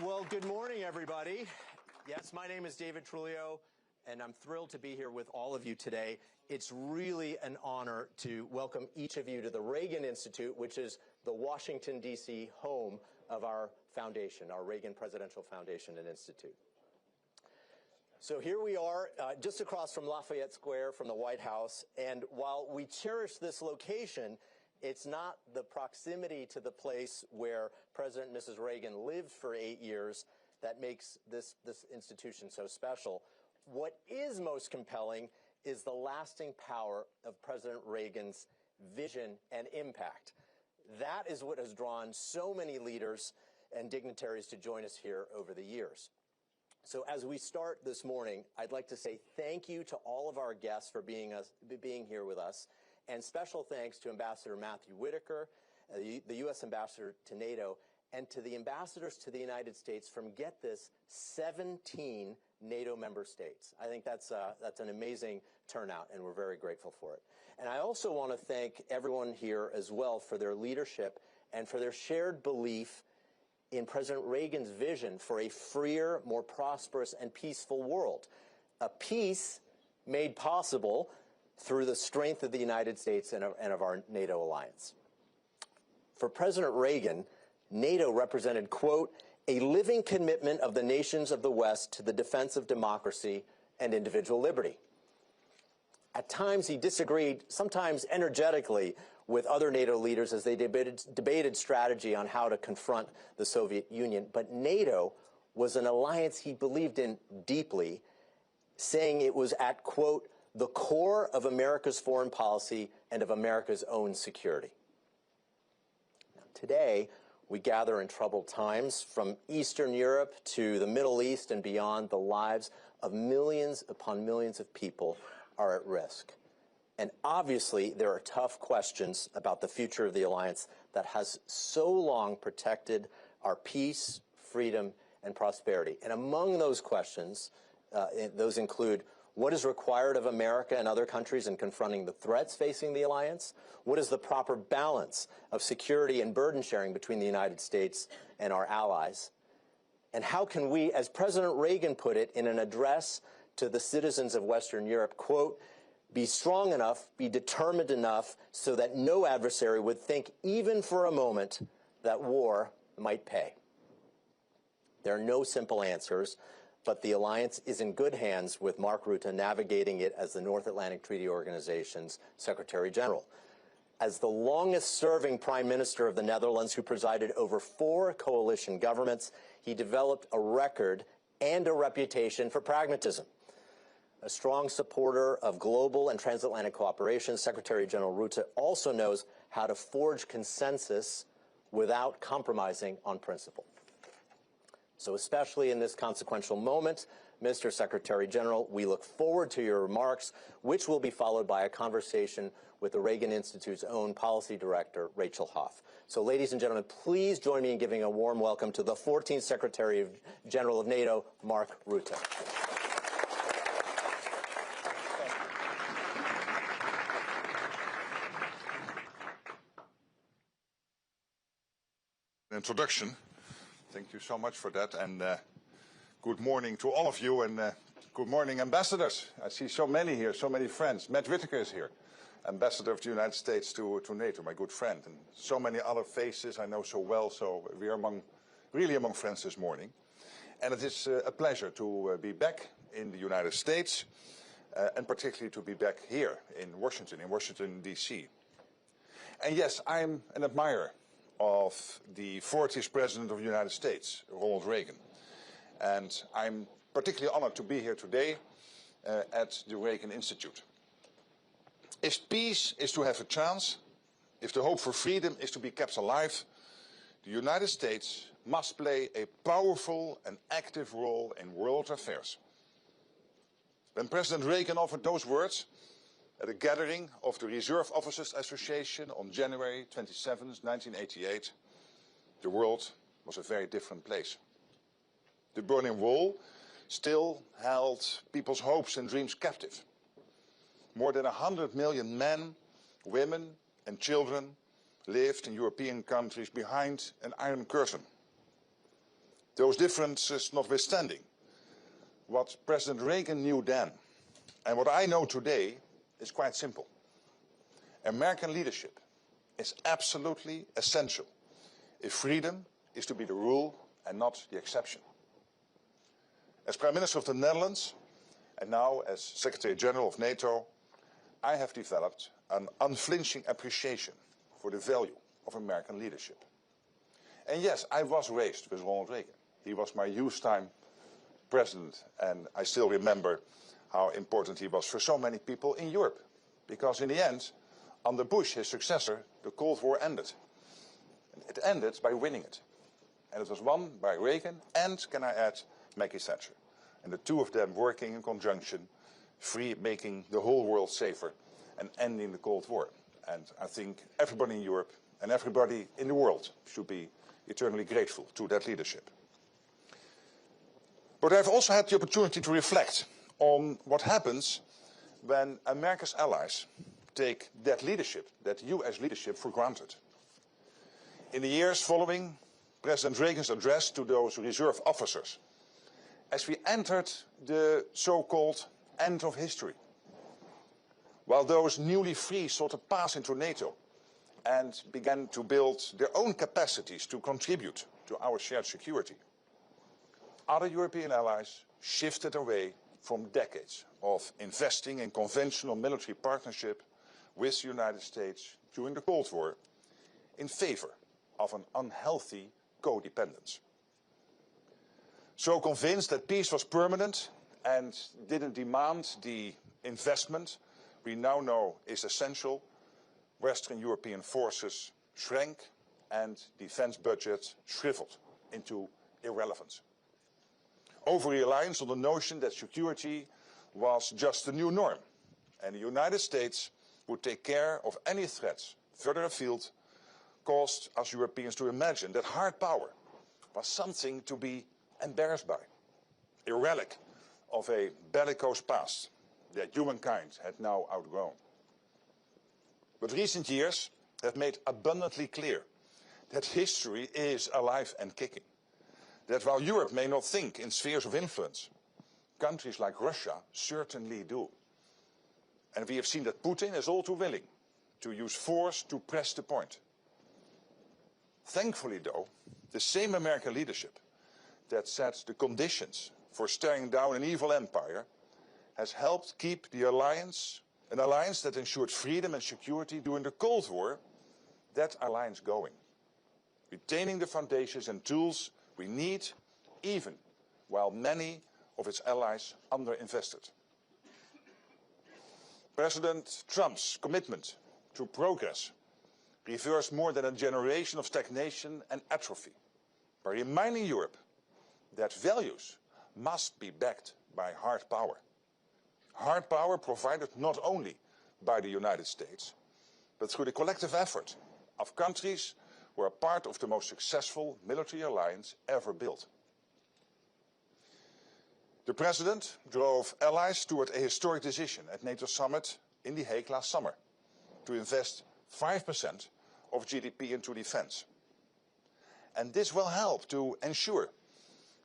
Well, good morning, everybody. Yes, my name is David Trulio, and I'm thrilled to be here with all of you today. It's really an honor to welcome each of you to the Reagan Institute, which is the Washington, D.C. home of our foundation, our Reagan Presidential Foundation and Institute. So here we are, just across from Lafayette Square from the White House, and while we cherish this location, it's not the proximity to the place where President and Mrs. Reagan lived for 8 years that makes this institution so special. What is most compelling is the lasting power of President Reagan's vision and impact. That is what has drawn so many leaders and dignitaries to join us here over the years. So as we start this morning, I'd like to say thank you to all of our guests for being here with us. And special thanks to Ambassador Matthew Whitaker, the U.S. Ambassador to NATO, and to the ambassadors to the United States from, get this, 17 NATO member states. I think that's an amazing turnout, and we're very grateful for it. And I also want to thank everyone here as well for their leadership and for their shared belief in President Reagan's vision for a freer, more prosperous, and peaceful world. A peace made possible through the strength of the United States and of our NATO alliance. For President Reagan, NATO represented, quote, a living commitment of the nations of the West to the defense of democracy and individual liberty. At times he disagreed, sometimes energetically, with other NATO leaders as they debated strategy on how to confront the Soviet Union. But NATO was an alliance he believed in deeply, saying it was at, quote, the core of America's foreign policy and of America's own security. Now, today, we gather in troubled times. From Eastern Europe to the Middle East and beyond, the lives of millions upon millions of people are at risk. And obviously, there are tough questions about the future of the alliance that has so long protected our peace, freedom, and prosperity. And among those questions, those include: what is required of America and other countries in confronting the threats facing the alliance? What is the proper balance of security and burden sharing between the United States and our allies? And how can we, as President Reagan put it in an address to the citizens of Western Europe, quote, be strong enough, be determined enough so that no adversary would think even for a moment that war might pay? There are no simple answers, but the alliance is in good hands with Mark Rutte navigating it as the North Atlantic Treaty Organization's Secretary General. As the longest-serving Prime Minister of the Netherlands, who presided over 4 coalition governments, he developed a record and a reputation for pragmatism. A strong supporter of global and transatlantic cooperation, Secretary General Rutte also knows how to forge consensus without compromising on principle. So especially in this consequential moment, Mr. Secretary General, we look forward to your remarks, which will be followed by a conversation with the Reagan Institute's own policy director, Rachel Hoff. So ladies and gentlemen, please join me in giving a warm welcome to the 14th Secretary General of NATO, Mark Rutte. Introduction. Thank you so much for that, and good morning to all of you, and good morning, ambassadors. I see so many here, so many friends. Matt Whitaker is here, ambassador of the United States to NATO, my good friend, and so many other faces I know so well, so we are really among friends this morning. And it is a pleasure to be back in the United States, and particularly to be back here in Washington, D.C. And yes, I'm an admirer of the 40th President of the United States, Ronald Reagan. And I'm particularly honored to be here today at the Reagan Institute. If peace is to have a chance, if the hope for freedom is to be kept alive, the United States must play a powerful and active role in world affairs. When President Reagan offered those words at a gathering of the Reserve Officers Association on January 27, 1988, the world was a very different place. The Berlin Wall still held people's hopes and dreams captive. More than 100 million men, women, and children lived in European countries behind an Iron Curtain. those differences notwithstanding, what President Reagan knew then and what I know today is quite simple. American leadership is absolutely essential if freedom is to be the rule and not the exception. As Prime Minister of the Netherlands, and now as Secretary General of NATO, I have developed an unflinching appreciation for the value of American leadership. And yes, I was raised with Ronald Reagan. He was my youth time president, and I still remember how important he was for so many people in Europe. Because in the end, under Bush, his successor, the Cold War ended. And it ended by winning it. And it was won by Reagan and, can I add, Maggie Thatcher. And the two of them working in conjunction, making the whole world safer and ending the Cold War. And I think everybody in Europe and everybody in the world should be eternally grateful to that leadership. But I've also had the opportunity to reflect on what happens when America's allies take that leadership, that US leadership, for granted. In the years following President Reagan's address to those reserve officers, as we entered the so-called end of history, while those newly free sought to pass into NATO and began to build their own capacities to contribute to our shared security, other European allies shifted away from decades of investing in conventional military partnership with the United States during the Cold War in favor of an unhealthy codependence. So convinced that peace was permanent and didn't demand the investment we now know is essential, Western European forces shrank and defense budgets shriveled into irrelevance. Over-reliance on the notion that security was just the new norm, and the United States would take care of any threats further afield, caused us Europeans to imagine that hard power was something to be embarrassed by, a relic of a bellicose past that humankind had now outgrown. But recent years have made abundantly clear that history is alive and kicking. That while Europe may not think in spheres of influence, countries like Russia certainly do. And we have seen that Putin is all too willing to use force to press the point. Thankfully, though, the same American leadership that set the conditions for staring down an evil empire has helped keep the alliance, an alliance that ensured freedom and security during the Cold War, that alliance going, retaining the foundations and tools we need, even while many of its allies underinvested. President Trump's commitment to progress reversed more than a generation of stagnation and atrophy by reminding Europe that values must be backed by hard power. Hard power provided not only by the United States, but through the collective effort of countries who are part of the most successful military alliance ever built. The President drove allies toward a historic decision at NATO summit in The Hague last summer to invest 5% of GDP into defense. And this will help to ensure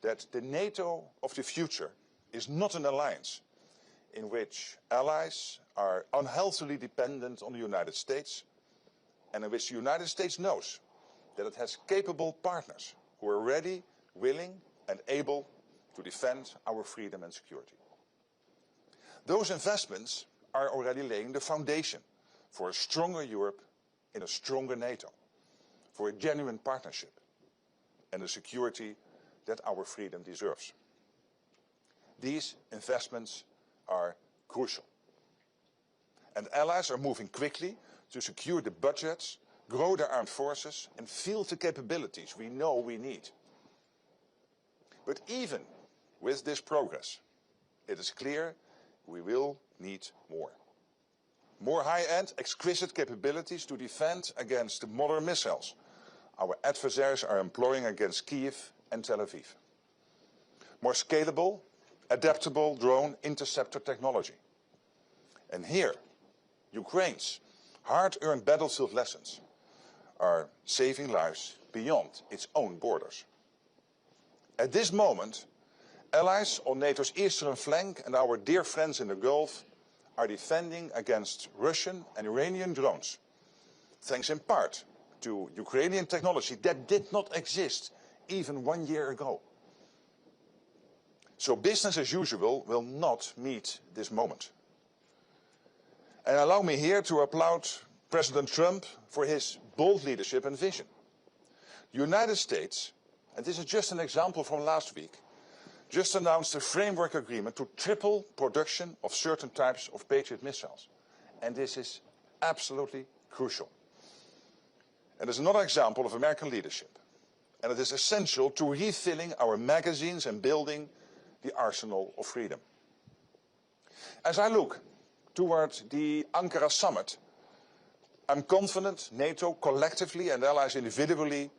that the NATO of the future is not an alliance in which allies are unhealthily dependent on the United States, and in which the United States knows that it has capable partners who are ready, willing and able to defend our freedom and security. Those investments are already laying the foundation for a stronger Europe in a stronger NATO, for a genuine partnership and the security that our freedom deserves. These investments are crucial. And allies are moving quickly to secure the budgets, grow their armed forces and field the capabilities we know we need. But even with this progress, it is clear we will need more. More high-end, exquisite capabilities to defend against the modern missiles our adversaries are employing against Kiev and Tel Aviv. More scalable, adaptable drone interceptor technology. And here, Ukraine's hard-earned battlefield lessons are saving lives beyond its own borders. At this moment, allies on NATO's eastern flank and our dear friends in the Gulf are defending against Russian and Iranian drones, thanks in part to Ukrainian technology that did not exist even 1 year ago. So business as usual will not meet this moment. And allow me here to applaud President Trump for his bold leadership and vision. The United States, and this is just an example from last week, just announced a framework agreement to triple production of certain types of Patriot missiles. And this is absolutely crucial. And there's another example of American leadership. And it is essential to refilling our magazines and building the arsenal of freedom. As I look towards the Ankara summit, I'm confident NATO collectively and allies individually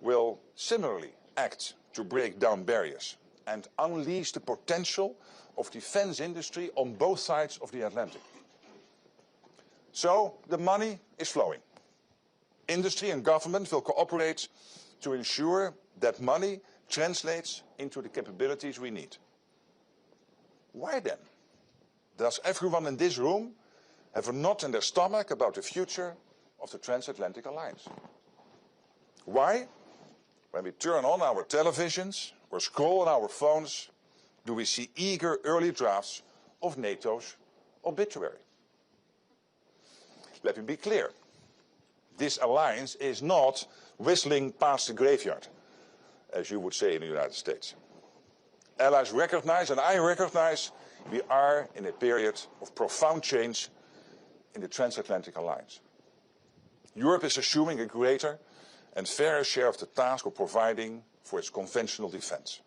will similarly act to break down barriers and unleash the potential of defense industry on both sides of the Atlantic. So the money is flowing. Industry and government will cooperate to ensure that money translates into the capabilities we need. Why then does everyone in this room have a knot in their stomach about the future of the transatlantic alliance? Why, when we turn on our televisions or scroll on our phones, do we see eager early drafts of NATO's obituary? Let me be clear. This alliance is not whistling past the graveyard, as you would say in the United States. Allies recognize, and I recognize, we are in a period of profound change in the transatlantic alliance. Europe is assuming a greater and fairer share of the task of providing for its conventional defense.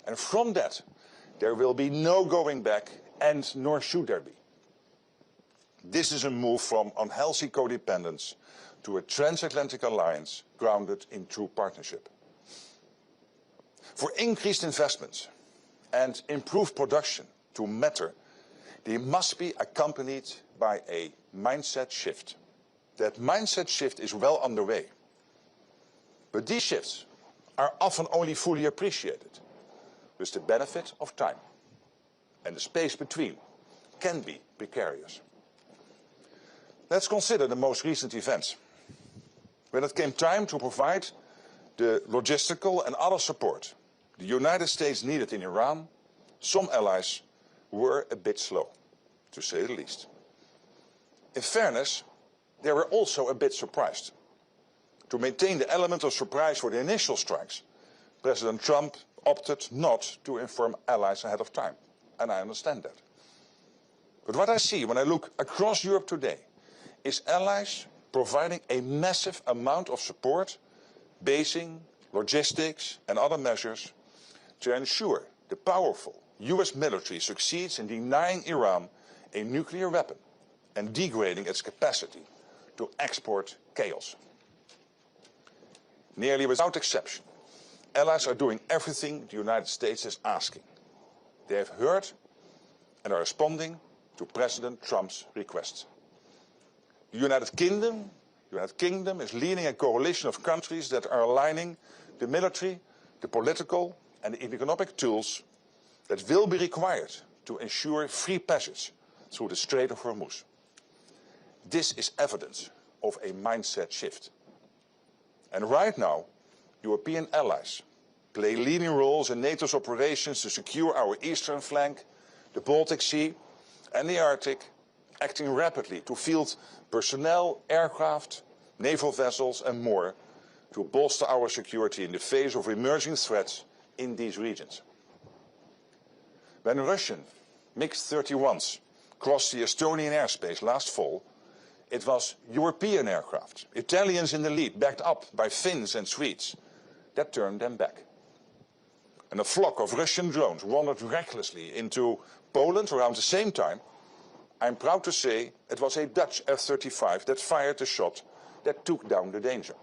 And from that, there will be no going back, and nor should there be. This is a move from unhealthy codependence to a transatlantic alliance grounded in true partnership. For increased investments and improved production to matter, they must be accompanied by a mindset shift. That mindset shift is well underway. But these shifts are often only fully appreciated with the benefit of time, and the space between can be precarious. Let's consider the most recent events. When it came time to provide the logistical and other support the United States needed in Iran, some allies were a bit slow, to say the least. In fairness, they were also a bit surprised. To maintain the element of surprise for the initial strikes, President Trump opted not to inform allies ahead of time, and I understand that. But what I see when I look across Europe today is allies providing a massive amount of support, basing, logistics and other measures to ensure the powerful US military succeeds in denying Iran a nuclear weapon and degrading its capacity to export chaos. Nearly without exception, allies are doing everything the United States is asking. They have heard and are responding to President Trump's requests. The United Kingdom is leading a coalition of countries that are aligning the military, the political and the economic tools that will be required to ensure free passage through the Strait of Hormuz. This is evidence of a mindset shift. And right now, European allies play leading roles in NATO's operations to secure our eastern flank, the Baltic Sea and the Arctic, acting rapidly to field personnel, aircraft, naval vessels and more to bolster our security in the face of emerging threats in these regions. When Russian MiG-31s crossed the Estonian airspace last fall, it was European aircraft, Italians in the lead, backed up by Finns and Swedes, that turned them back. And a flock of Russian drones wandered recklessly into Poland around the same time. I'm proud to say it was a Dutch F-35 that fired the shot that took down the danger.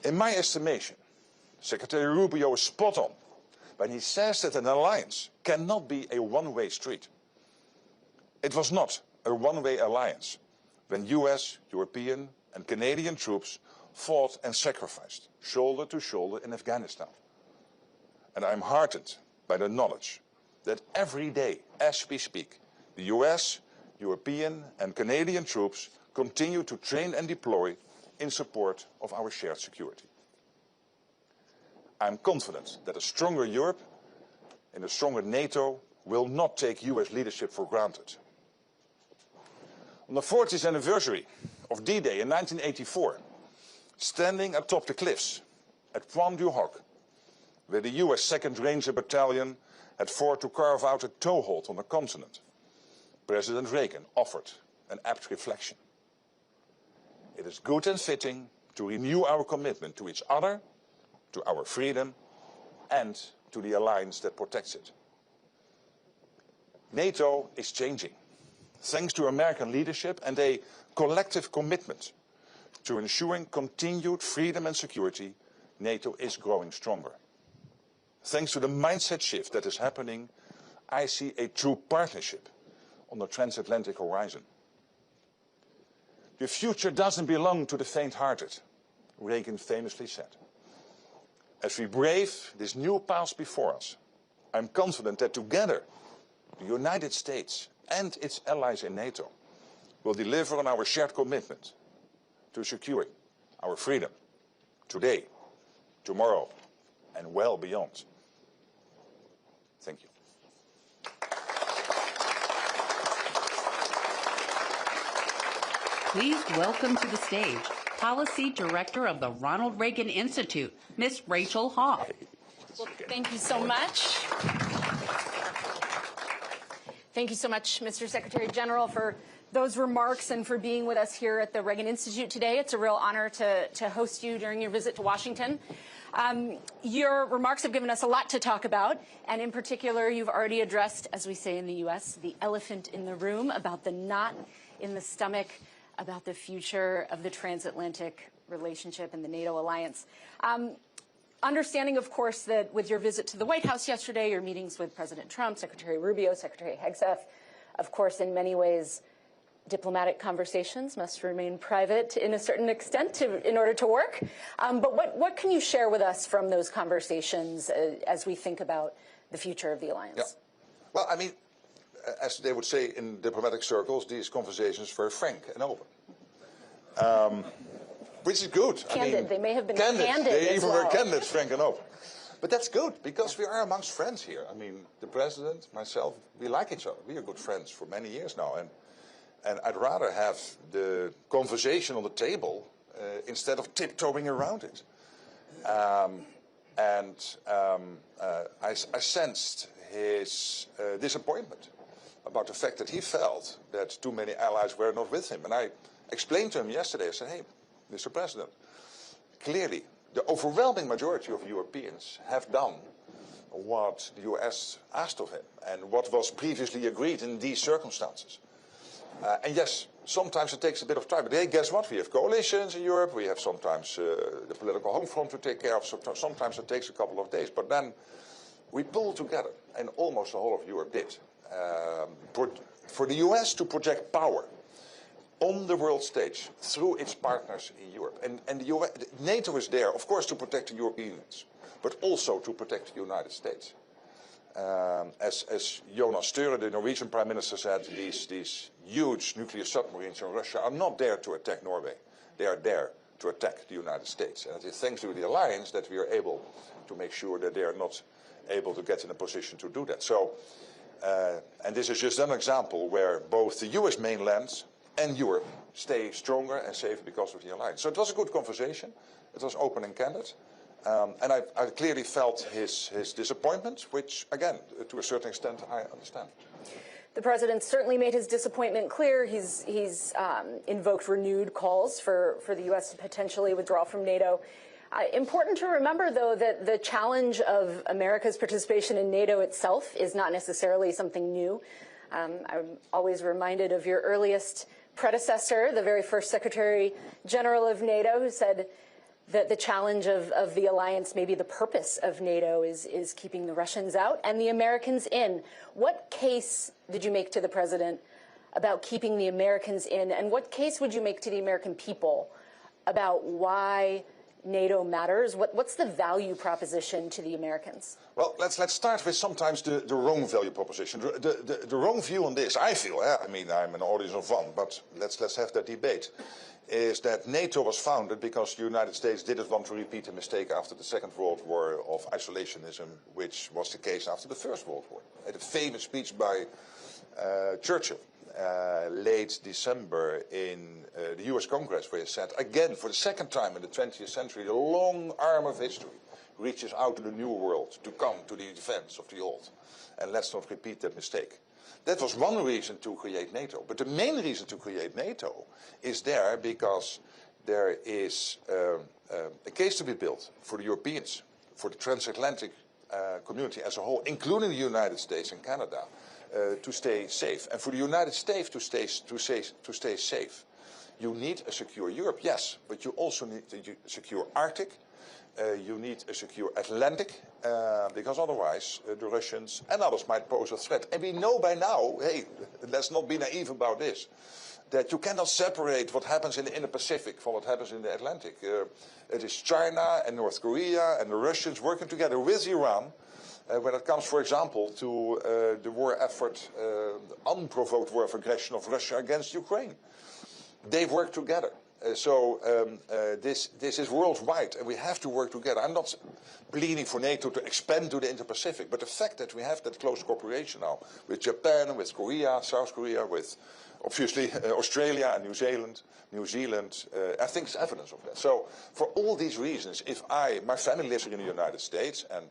In my estimation, Secretary Rubio is spot on when he says that an alliance cannot be a one-way street. It was not a one-way alliance when US, European and Canadian troops fought and sacrificed, shoulder to shoulder in Afghanistan. And I'm heartened by the knowledge that every day, as we speak, the US, European and Canadian troops continue to train and deploy in support of our shared security. I'm confident that a stronger Europe and a stronger NATO will not take US leadership for granted. On the 40th anniversary of D-Day in 1984, standing atop the cliffs at Pointe du Hoc, where the US 2nd Ranger Battalion had fought to carve out a toehold on the continent, President Reagan offered an apt reflection. It is good and fitting to renew our commitment to each other, to our freedom, and to the alliance that protects it. NATO is changing, thanks to American leadership and a collective commitment to ensuring continued freedom and security. NATO is growing stronger. Thanks to the mindset shift that is happening, I see a true partnership on the transatlantic horizon. The future doesn't belong to the faint-hearted, Reagan famously said. As we brave this new path before us, I'm confident that together, the United States and its allies in NATO will deliver on our shared commitment to securing our freedom today, tomorrow, and well beyond. Thank you. Please welcome to the stage Policy Director of the Ronald Reagan Institute, Ms. Rachel Hoff. Well, thank you so much. Thank you so much, Mr. Secretary General, for those remarks and for being with us here at the Reagan Institute today. It's a real honor to host you during your visit to Washington. Your remarks have given us a lot to talk about, and in particular, you've already addressed, as we say in the U.S., the elephant in the room, about the knot in the stomach, about the future of the transatlantic relationship and the NATO alliance. Understanding, of course, that with your visit to the White House yesterday, your meetings with President Trump, Secretary Rubio, Secretary Hegseth, of course, in many ways, diplomatic conversations must remain private in a certain extent in order to work. But what can you share with us from those conversations as we think about the future of the alliance? Yeah. Well, I mean, as they would say in diplomatic circles, these conversations were frank and open. Which is good. Candid. I mean, they may have been candid. They even were candid, frank and open. But that's good, because we are amongst friends here. I mean, the President, myself, we like each other. We are good friends for many years now. And I'd rather have the conversation on the table instead of tiptoeing around it. I sensed his disappointment about the fact that he felt that too many allies were not with him. And I explained to him yesterday, I said, hey, Mr. President, clearly the overwhelming majority of Europeans have done what the US asked of him and what was previously agreed in these circumstances. And yes, sometimes it takes a bit of time. But hey, guess what? We have coalitions in Europe. We have sometimes the political home front to take care of. Sometimes it takes a couple of days. But then we pulled together, and almost the whole of Europe did, for the US to project power on the world stage through its partners in Europe. And the US, NATO is there, of course, to protect the Europeans, but also to protect the United States. As Jonas Sture, the Norwegian Prime Minister, said, these huge nuclear submarines in Russia are not there to attack Norway. They are there to attack the United States. And it is thanks to the alliance that we are able to make sure that they are not able to get in a position to do that. So, and this is just an example where both the US mainland and Europe stay stronger and safer because of the alliance. So it was a good conversation. It was open and candid. And I clearly felt his disappointment, which, again, to a certain extent, I understand. The President certainly made his disappointment clear. He's invoked renewed calls for the U.S. to potentially withdraw from NATO. Important to remember, though, that the challenge of America's participation in NATO itself is not necessarily something new. I'm always reminded of your earliest predecessor, the very first Secretary General of NATO, who said that the challenge of the alliance, maybe the purpose of NATO, is keeping the Russians out and the Americans in. What case did you make to the President about keeping the Americans in, and what case would you make to the American people about why NATO matters? What's the value proposition to the Americans? Well, let's start with sometimes the wrong value proposition. The wrong view on this, I feel, I mean, I'm an audience of one, but let's have that debate, is that NATO was founded because the United States didn't want to repeat a mistake after the Second World War of isolationism, which was the case after the First World War. At a famous speech by Churchill, late December in the US Congress, where he said, again, for the second time in the 20th century, the long arm of history reaches out to the new world to come to the defense of the old. And let's not repeat that mistake. That was one reason to create NATO. But the main reason to create NATO is there because there is a case to be built for the Europeans, for the transatlantic community as a whole, including the United States and Canada, to stay safe. And for the United States to stay safe, you need a secure Europe, yes, but you also need a secure Arctic. You need a secure Atlantic, because otherwise the Russians and others might pose a threat. And we know by now, hey, let's not be naive about this, that you cannot separate what happens in the Indo-Pacific from what happens in the Atlantic. It is China and North Korea and the Russians working together with Iran when it comes, for example, to the war effort, the unprovoked war of aggression of Russia against Ukraine. They work together. This is worldwide, and we have to work together. I'm not pleading for NATO to expand to the Indo-Pacific, but the fact that we have that close cooperation now with Japan, with Korea, South Korea, with obviously Australia and New Zealand, I think is evidence of that. So for all these reasons, if my family lives here in the United States, and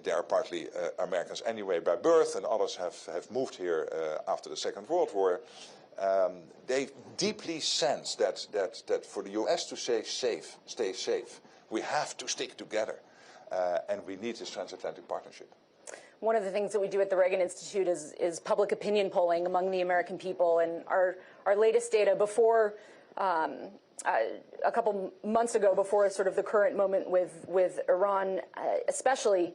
they are partly Americans anyway by birth, and others have moved here after the Second World War, they deeply sense that for the US to stay safe, we have to stick together, and we need this transatlantic partnership. One of the things that we do at the Reagan Institute is public opinion polling among the American people, and our latest data before a couple months ago, before sort of the current moment with Iran, especially.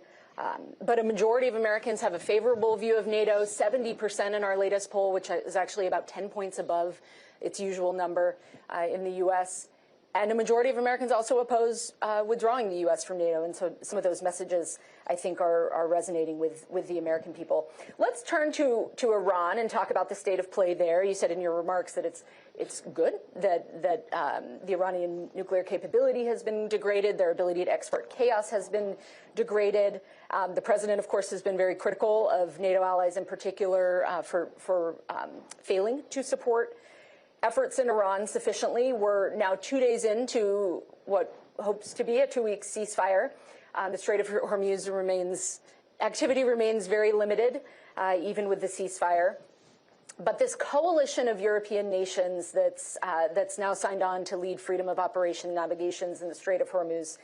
But a majority of Americans have a favorable view of NATO, 70% in our latest poll, which is actually about 10 points above its usual number in the U.S. And a majority of Americans also oppose withdrawing the U.S. from NATO. And so some of those messages, I think, are resonating with the American people. Let's turn to Iran and talk about the state of play there. You said in your remarks that it's good that the Iranian nuclear capability has been degraded, their ability to export chaos has been degraded. The president, of course, has been very critical of NATO allies in particular for failing to support efforts in Iran sufficiently. We're now 2 days into what hopes to be a 2-week ceasefire. The Strait of Hormuz activity remains very limited, even with the ceasefire. But this coalition of European nations that's now signed on to lead freedom of operation navigations in the Strait of Hormuz,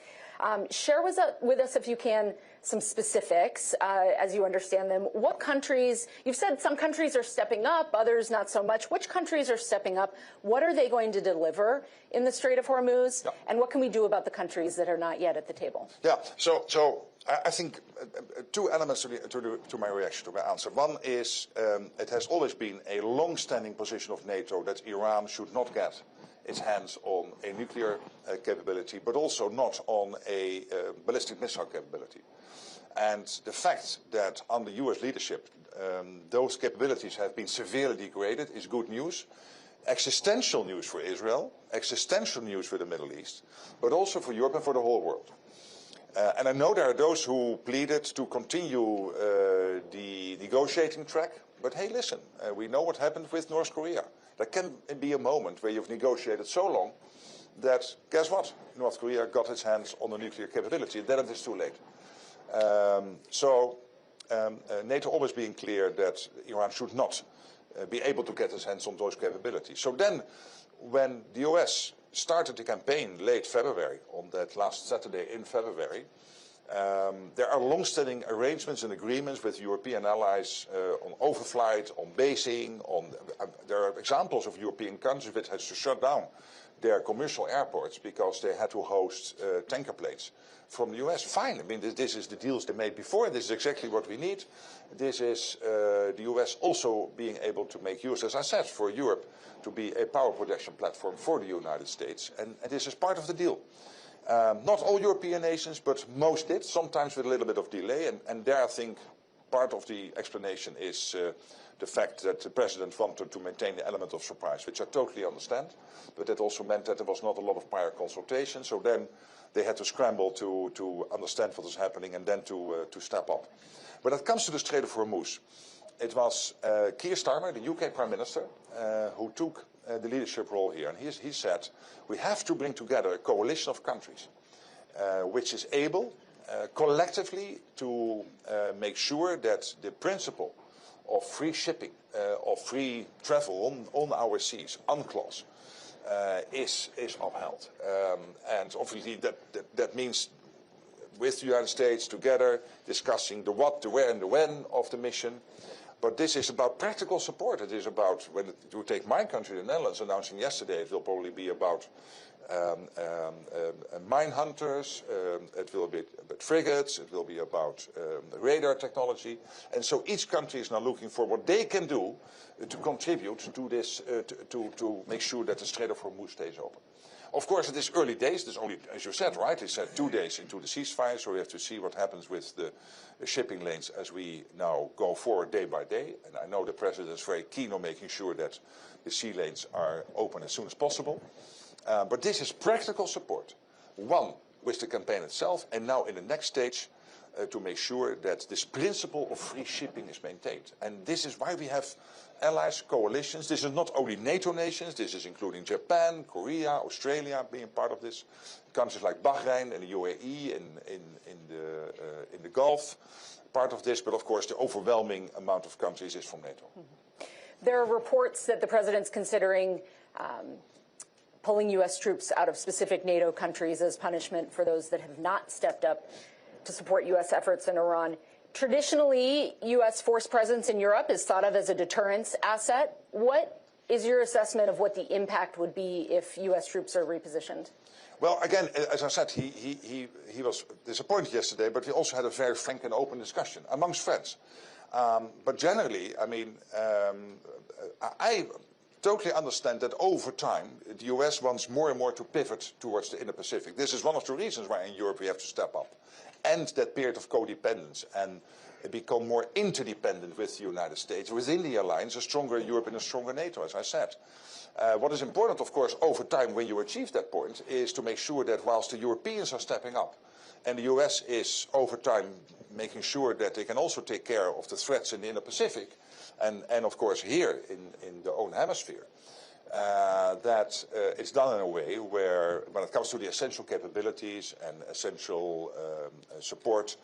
share with us, if you can, some specifics as you understand them. What countries, you've said some countries are stepping up, others not so much. Which countries are stepping up? What are they going to deliver in the Strait of Hormuz? Yeah. And what can we do about the countries that are not yet at the table? Yeah, so I think two elements to my reaction, to my answer. One is it has always been a long-standing position of NATO that Iran should not get its hands on a nuclear capability, but also not on a ballistic missile capability. And the fact that under US leadership those capabilities have been severely degraded is good news. Existential news for Israel, existential news for the Middle East, but also for Europe and for the whole world. And I know there are those who pleaded to continue the negotiating track, but hey, listen, we know what happened with North Korea. There can be a moment where you've negotiated so long that, guess what? North Korea got its hands on a nuclear capability, then it is too late. NATO always being clear that Iran should not be able to get its hands on those capabilities. So then, when the US started the campaign late February, on that last Saturday in February, there are long-standing arrangements and agreements with European allies on overflight, on basing, there are examples of European countries that has to shut down their commercial airports because they had to host tanker planes from the US. Fine, I mean, this is the deals they made before. This is exactly what we need. This is the US also being able to make use, as I said, for Europe to be a power production platform for the United States. And this is part of the deal. Not all European nations, but most did, sometimes with a little bit of delay. And there I think part of the explanation is the fact that the president wanted to maintain the element of surprise, which I totally understand. But that also meant that there was not a lot of prior consultation. So then they had to scramble to understand what was happening and then to step up. When it comes to the Strait of Hormuz, it was Keir Starmer, the UK Prime Minister, who took the leadership role here. And he said, we have to bring together a coalition of countries which is able collectively to make sure that the principle of free shipping, of free travel on our seas, UNCLOS, is upheld. And obviously that means with the United States together discussing the what, the where and the when of the mission. But this is about practical support. It is about, when you take my country, the Netherlands, announcing yesterday, it will probably be about mine hunters, it will be about frigates, it will be about radar technology. And so each country is now looking for what they can do to contribute to this, to make sure that the Strait of Hormuz stays open. Of course, it is early days. There's only, as you said, right, it's 2 days into the ceasefire, so we have to see what happens with the shipping lanes as we now go forward day by day. And I know the president is very keen on making sure that the sea lanes are open as soon as possible. But this is practical support. One, with the campaign itself, and now in the next stage, to make sure that this principle of free shipping is maintained. And this is why we have allies, coalitions. This is not only NATO nations, this is including Japan, Korea, Australia being part of this. Countries like Bahrain and the UAE in the Gulf, part of this, but of course the overwhelming amount of countries is from NATO. There are reports that the president's considering pulling U.S. troops out of specific NATO countries as punishment for those that have not stepped up to support U.S. efforts in Iran. Traditionally, U.S. force presence in Europe is thought of as a deterrence asset. What is your assessment of what the impact would be if U.S. troops are repositioned? Well, again, as I said, he was disappointed yesterday, but we also had a very frank and open discussion amongst friends. But generally, I mean, I totally understand that over time, the US wants more and more to pivot towards the Indo-Pacific. This is one of the reasons why in Europe we have to step up. End that period of codependence and become more interdependent with the United States. Within the alliance, a stronger Europe and a stronger NATO, as I said. What is important, of course, over time when you achieve that point, is to make sure that whilst the Europeans are stepping up, and the US is, over time, making sure that they can also take care of the threats in the Indo-Pacific, and of course here in the own hemisphere, that it's done in a way where, when it comes to the essential capabilities and essential support,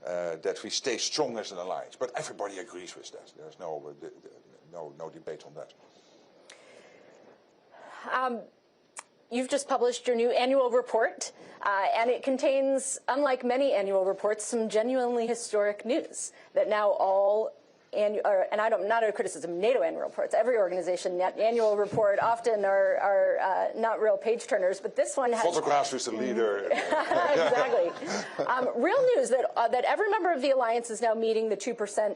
that we stay strong as an alliance. But everybody agrees with that. There's no debate on that. You've just published your new annual report, and it contains, unlike many annual reports, some genuinely historic news that now all and not a criticism, NATO annual reports. Every organization annual report often are not real page turners, but this one has photographs with the leader. Exactly. Real news that every member of the alliance is now meeting the 2%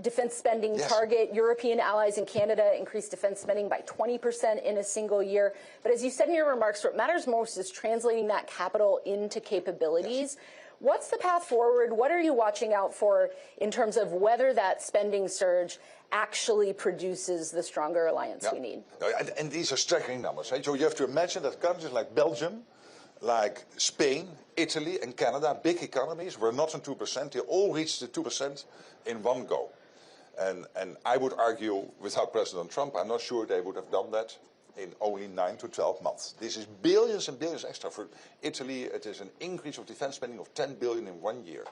defense spending target. European allies and Canada increased defense spending by 20% in a single year. But as you said in your remarks, what matters most is translating that capital into capabilities. What's the path forward? What are you watching out for in terms of whether that spending surge actually produces the stronger alliance we need? And these are staggering numbers. Right? So you have to imagine that countries like Belgium, like Spain, Italy and Canada, big economies, were not on 2%. They all reached the 2% in one go. And I would argue, without President Trump, I'm not sure they would have done that in only 9 to 12 months. This is billions and billions extra. For Italy, it is an increase of defense spending of 10 billion in 1 year.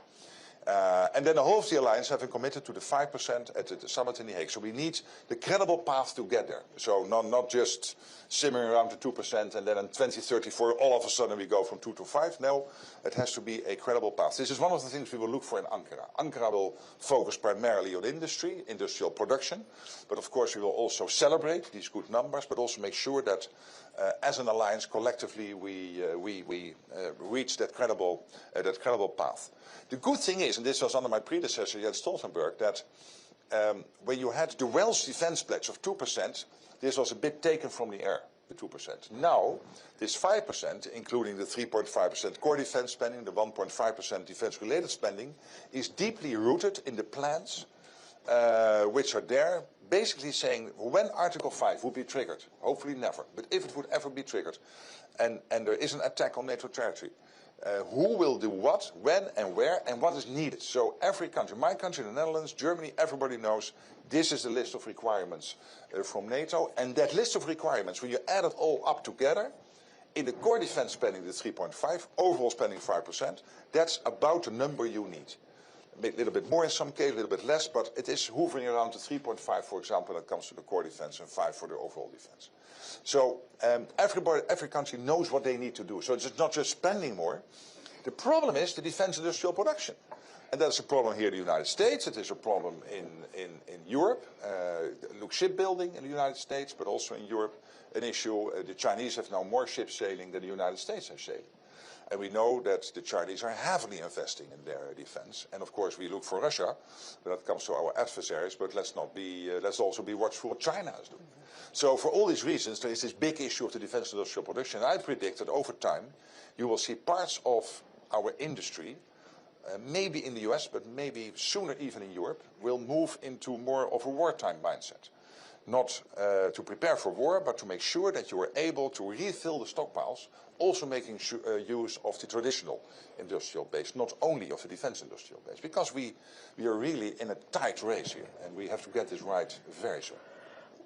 And then the whole of the alliance having committed to the 5% at the summit in The Hague. So we need the credible path to get there. So not just simmering around the 2% and then in 2034 all of a sudden we go from 2 to 5. No, it has to be a credible path. This is one of the things we will look for in Ankara. Ankara will focus primarily on industry, industrial production. But of course we will also celebrate these good numbers, but also make sure that as an alliance, collectively, we reach that credible path. The good thing is, and this was under my predecessor, Jens Stoltenberg, that when you had the Welsh defense pledge of 2%, this was a bit taken from the air, the 2%. Now, this 5%, including the 3.5% core defense spending, the 1.5% defense-related spending, is deeply rooted in the plans which are there, basically saying when Article 5 would be triggered, hopefully never, but if it would ever be triggered, and there is an attack on NATO territory, who will do what, when and where, and what is needed. So every country, my country, the Netherlands, Germany, everybody knows this is the list of requirements from NATO. And that list of requirements, when you add it all up together, in the core defense spending, the 3.5, overall spending 5%, that's about the number you need. A little bit more in some cases, a little bit less, but it is hovering around the 3.5, for example, when it comes to the core defense, and 5 for the overall defense. So every country knows what they need to do. So it's not just spending more. The problem is the defense industrial production. And that's a problem here in the United States. It is a problem in Europe. Look, shipbuilding in the United States, but also in Europe, an issue. The Chinese have now more ships sailing than the United States have sailing. And we know that the Chinese are heavily investing in their defense. And of course, we look for Russia when it comes to our adversaries. But let's also be watchful what China is doing. So for all these reasons, there is this big issue of the defense industrial production. And I predict that over time, you will see parts of our industry, maybe in the US, but maybe sooner even in Europe, will move into more of a wartime mindset. Not to prepare for war, but to make sure that you are able to refill the stockpiles, also making use of the traditional industrial base, not only of the defense industrial base. Because we are really in a tight race here, and we have to get this right very soon.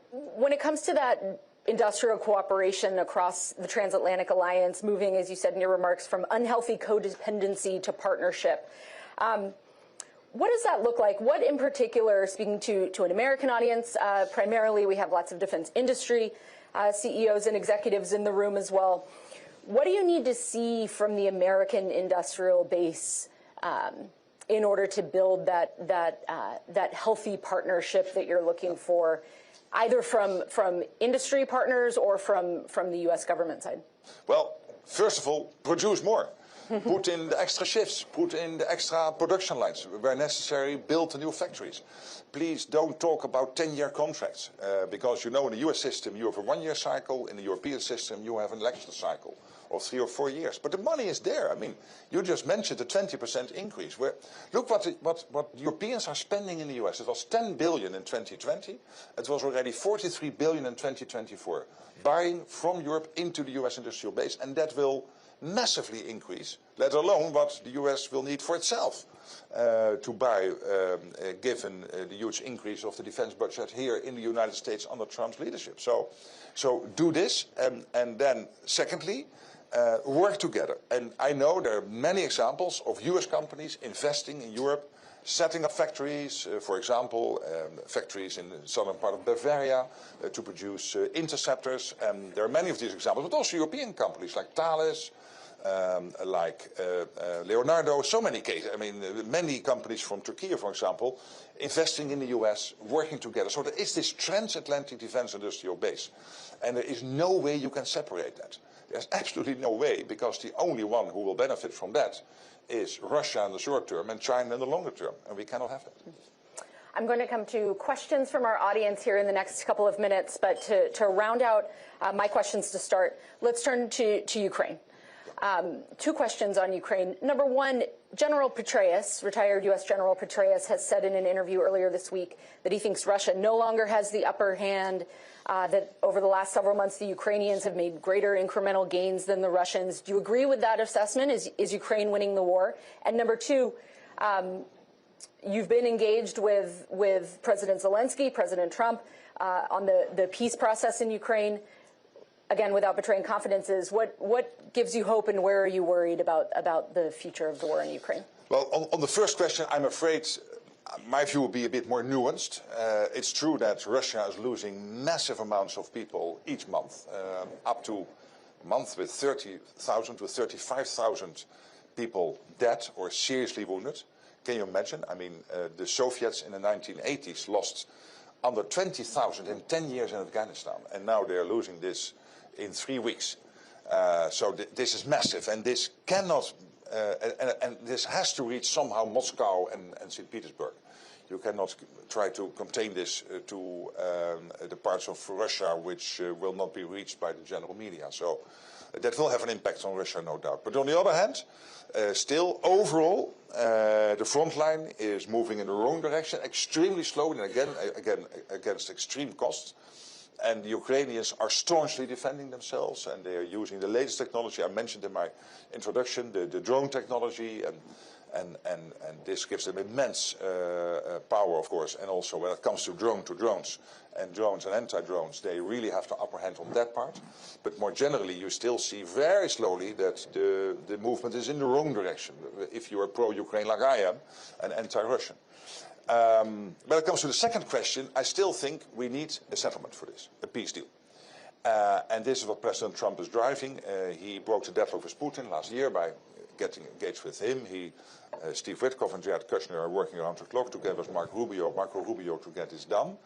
When it comes to that industrial cooperation across the transatlantic alliance, moving, as you said in your remarks, from unhealthy codependency to partnership, what does that look like? What in particular, speaking to an American audience, primarily we have lots of defense industry CEOs and executives in the room as well. What do you need to see from the American industrial base in order to build that healthy partnership that you're looking for, either from industry partners or from the U.S. government side? Well, first of all, produce more. Put in the extra shifts, put in the extra production lines. Where necessary, build the new factories. Please don't talk about 10-year contracts, because you know in the US system you have a 1-year cycle, in the European system you have an election cycle of 3 or 4 years. But the money is there. I mean, you just mentioned the 20% increase. Look what Europeans are spending in the US. It was 10 billion in 2020. It was already 43 billion in 2024. Buying from Europe into the US industrial base, and that will massively increase, let alone what the US will need for itself to buy, given the huge increase of the defense budget here in the United States under Trump's leadership. So do this, and then secondly, work together. And I know there are many examples of US companies investing in Europe, setting up factories, for example, factories in the southern part of Bavaria to produce interceptors. And there are many of these examples, but also European companies like Thales, like Leonardo, so many cases. I mean, many companies from Turkey, for example, investing in the US, working together. So there is this transatlantic defense industrial base. And there is no way you can separate that. There's absolutely no way, because the only one who will benefit from that is Russia in the short term and China in the longer term. And we cannot have that. I'm going to come to questions from our audience here in the next couple of minutes. But to round out my questions to start, let's turn to Ukraine. 2 questions on Ukraine. Number one, General Petraeus, retired U.S. General Petraeus, has said in an interview earlier this week that he thinks Russia no longer has the upper hand, that over the last several months the Ukrainians have made greater incremental gains than the Russians. Do you agree with that assessment? Is Ukraine winning the war? And number 2, you've been engaged with President Zelensky, President Trump, on the peace process in Ukraine. Again, without betraying confidences, what gives you hope, and where are you worried about the future of the war in Ukraine? Well, on the first question, I'm afraid my view will be a bit more nuanced. It's true that Russia is losing massive amounts of people each month, up to a month with 30,000 to 35,000 people dead or seriously wounded. Can you imagine? I mean, the Soviets in the 1980s lost under 20,000 in 10 years in Afghanistan, and now they are losing this in 3 weeks. So this is massive, and this cannot, and this has to reach somehow Moscow and St. Petersburg. You cannot try to contain this to the parts of Russia which will not be reached by the general media. So that will have an impact on Russia, no doubt. But on the other hand, still overall, the front line is moving in the wrong direction, extremely slowly, and again against extreme costs. And the Ukrainians are staunchly defending themselves, and they are using the latest technology. I mentioned in my introduction the drone technology, and this gives them immense power, of course. And also when it comes to drones and anti-drones, they really have the upper hand on that part. But more generally, you still see very slowly that the movement is in the wrong direction, if you are pro-Ukraine like I am, and anti-Russian. When it comes to the second question, I still think we need a settlement for this, a peace deal. And this is what President Trump is driving. He broke the deadlock with Putin last year by getting engaged with him. Steve Witkoff and Jared Kushner are working around the clock together with Marco Rubio to get this done.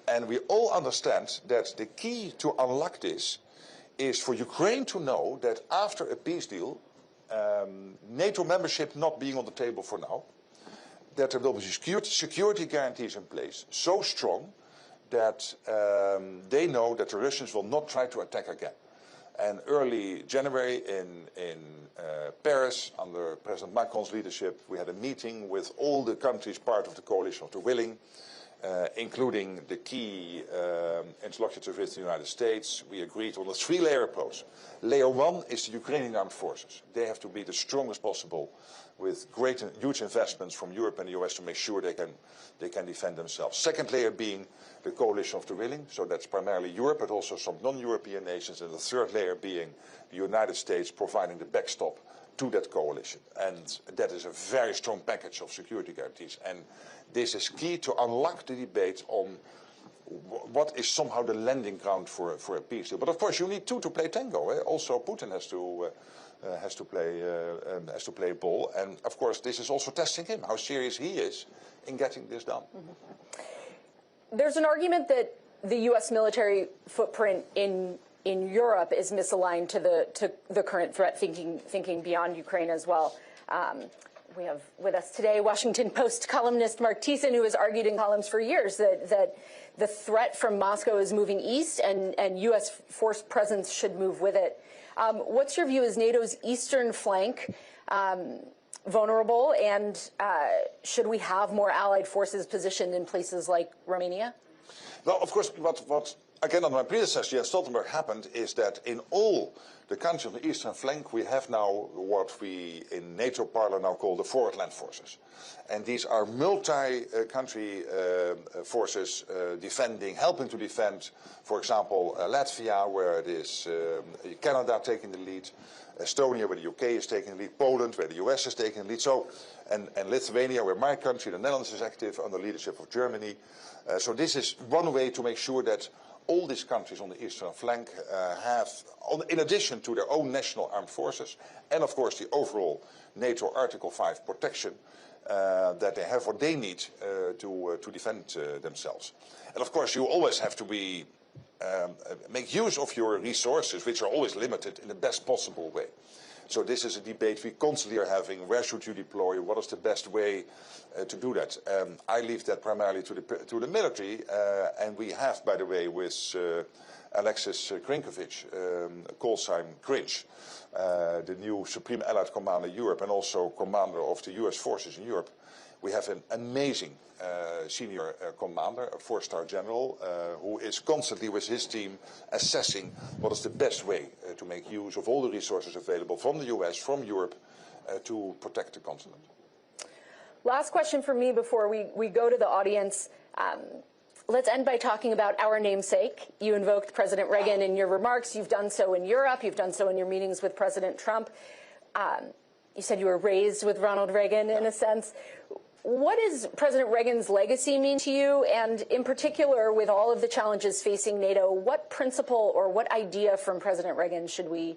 And we all understand that the key to unlock this is for Ukraine to know that after a peace deal, NATO membership not being on the table for now, that there will be security guarantees in place so strong that they know that the Russians will not try to attack again. And early January in Paris, under President Macron's leadership, we had a meeting with all the countries part of the coalition of the willing, including the key interlocutors with the United States. We agreed on a 3-layer approach. Layer 1 is the Ukrainian armed forces. They have to be the strongest possible, with huge investments from Europe and the US to make sure they can defend themselves. Second layer being the coalition of the willing, so that's primarily Europe, but also some non-European nations. And the third layer being the United States providing the backstop to that coalition. And that is a very strong package of security guarantees. And this is key to unlock the debate on what is somehow the landing ground for a peace deal. But of course, you need two to play tango. Also, Putin has to play ball, and of course, this is also testing him, how serious he is in getting this done. Mm-hmm. There's an argument that the U.S. military footprint in Europe is misaligned to the current threat, thinking beyond Ukraine as well. We have with us today Washington Post columnist Mark Thiessen, who has argued in columns for years that the threat from Moscow is moving east, and U.S. force presence should move with it. What's your view? Is NATO's eastern flank vulnerable, and should we have more allied forces positioned in places like Romania? Well, of course, what again under my predecessor Jens Stoltenberg happened is that in all the countries of the eastern flank we have now what we in NATO parlor now call the forward land forces. And these are multi-country forces helping to defend, for example, Latvia, where it is Canada taking the lead, Estonia, where the UK is taking the lead, Poland, where the US is taking the lead, so, and Lithuania, where my country, the Netherlands, is active under leadership of Germany. So this is one way to make sure that all these countries on the eastern flank have, in addition to their own national armed forces, and of course the overall NATO Article 5 protection, that they have what they need to defend themselves. And of course you always have to make use of your resources, which are always limited, in the best possible way. So this is a debate we constantly are having. Where should you deploy? What is the best way to do that? I leave that primarily to the military, and we have, by the way, with Alexis Krinkovich, Colsheim Crinch, the new Supreme Allied Commander in Europe and also commander of the US forces in Europe, we have an amazing senior commander, a 4-star general, who is constantly with his team assessing what is the best way to make use of all the resources available from the US, from Europe, to protect the continent. Last question for me before we go to the audience. Let's end by talking about our namesake. You invoked President Reagan in your remarks. You've done so in Europe. You've done so in your meetings with President Trump. You said you were raised with Ronald Reagan in a sense. What does President Reagan's legacy mean to you? And in particular, with all of the challenges facing NATO, what principle or what idea from President Reagan should we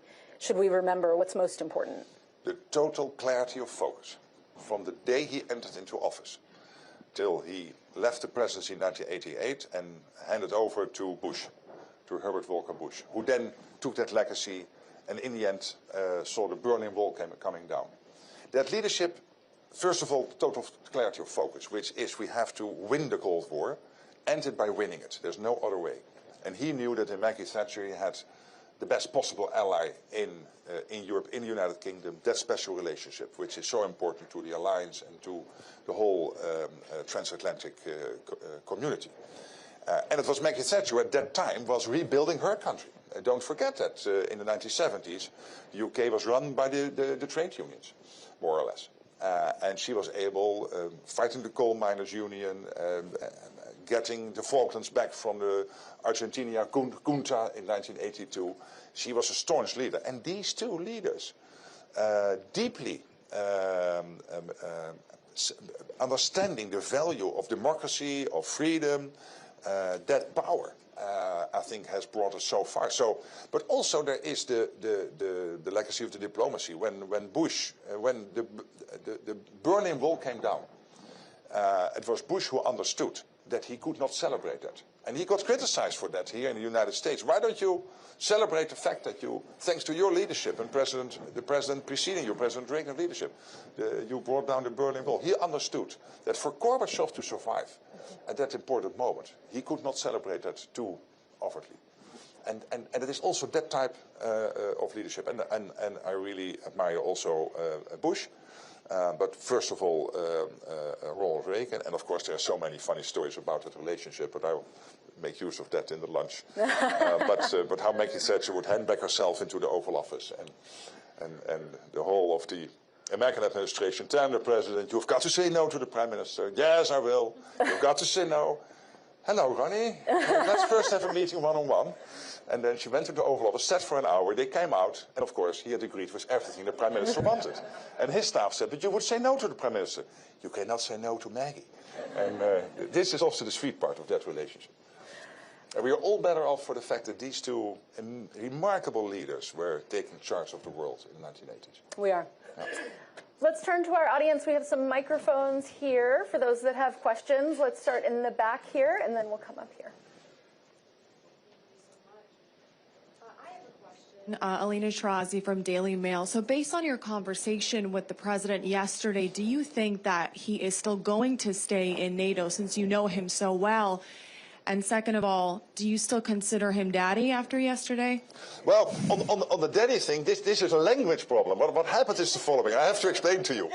remember? What's most important? The total clarity of focus from the day he entered into office till he left the presidency in 1988 and handed over to Bush, to Herbert Walker Bush, who then took that legacy and in the end saw the Berlin Wall coming down. That leadership, first of all, total clarity of focus, which is we have to win the Cold War, end it by winning it. There's no other way. And he knew that in Maggie Thatcher he had the best possible ally in Europe, in the United Kingdom, that special relationship, which is so important to the alliance and to the whole transatlantic community. And it was Maggie Thatcher at that time was rebuilding her country. Don't forget that in the 1970s, the UK was run by the trade unions, more or less. And she was able, fighting the coal miners' union, getting the Falklands back from the Argentina junta in 1982. She was a staunch leader. And these two leaders, deeply understanding the value of democracy, of freedom, that power, I think, has brought us so far. So, but also there is the legacy of the diplomacy. When Bush, when the Berlin Wall came down, it was Bush who understood that he could not celebrate that. And he got criticized for that here in the United States. Why don't you celebrate the fact that you, thanks to your leadership and the president preceding you, President Reagan's leadership, you brought down the Berlin Wall. He understood that for Gorbachev to survive at that important moment, he could not celebrate that too overtly. And it is also that type of leadership. And I really admire also Bush. But first of all, Ronald Reagan, and of course there are so many funny stories about that relationship, but I'll make use of that in the lunch. But how Maggie Thatcher would hand back herself into the Oval Office, and the whole of the American administration telling the president, you've got to say no to the prime minister. Yes, I will. You've got to say no. Hello, Ronnie. Let's first have a meeting one-on-one. And then she went to the Oval Office, sat for an hour, they came out, and of course he had agreed with everything the Prime Minister wanted. And his staff said, but you would say no to the Prime Minister. You cannot say no to Maggie. And this is also the sweet part of that relationship. And we are all better off for the fact that these two remarkable leaders were taking charge of the world in the 1980s. We are. Yeah. Let's turn to our audience. We have some microphones here for those that have questions. Let's start in the back here, and then we'll come up here. Alina Shirazi from Daily Mail. So based on your conversation with the president yesterday, do you think that he is still going to stay in NATO since you know him so well? And second of all, do you still consider him daddy after yesterday? Well, on the daddy thing, this is a language problem. What happened is the following. I have to explain to you,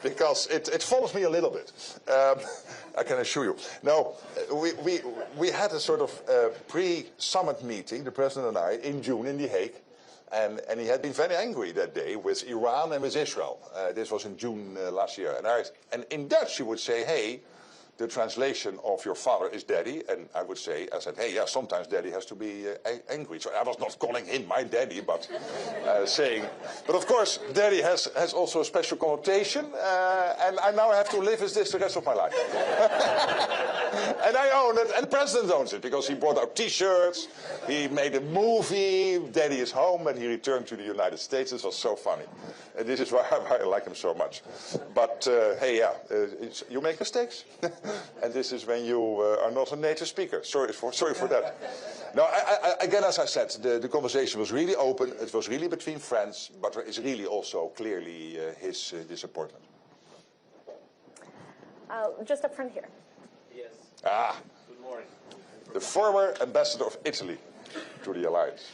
because it follows me a little bit. I can assure you. No, we had a sort of pre-summit meeting, the president and I, in June in The Hague. And he had been very angry that day with Iran and with Israel. This was in June last year. And in Dutch, you would say, hey, the translation of your father is daddy. And I would say, I said, hey, yeah, sometimes daddy has to be angry. So I was not calling him my daddy, but saying, but of course, daddy has also a special connotation. And I now have to live with this the rest of my life. And I own it, and the president owns it, because he brought out T-shirts, he made a movie, Daddy is Home, and he returned to the United States. This was so funny. And this is why I like him so much. But, hey, yeah, you make mistakes. And this is when you are not a native speaker. Sorry for that. No, again, as I said, the conversation was really open. It was really between friends, but there is really also clearly his disappointment. Just up front here. Yes. Ah, Good morning. the former ambassador of Italy to the alliance.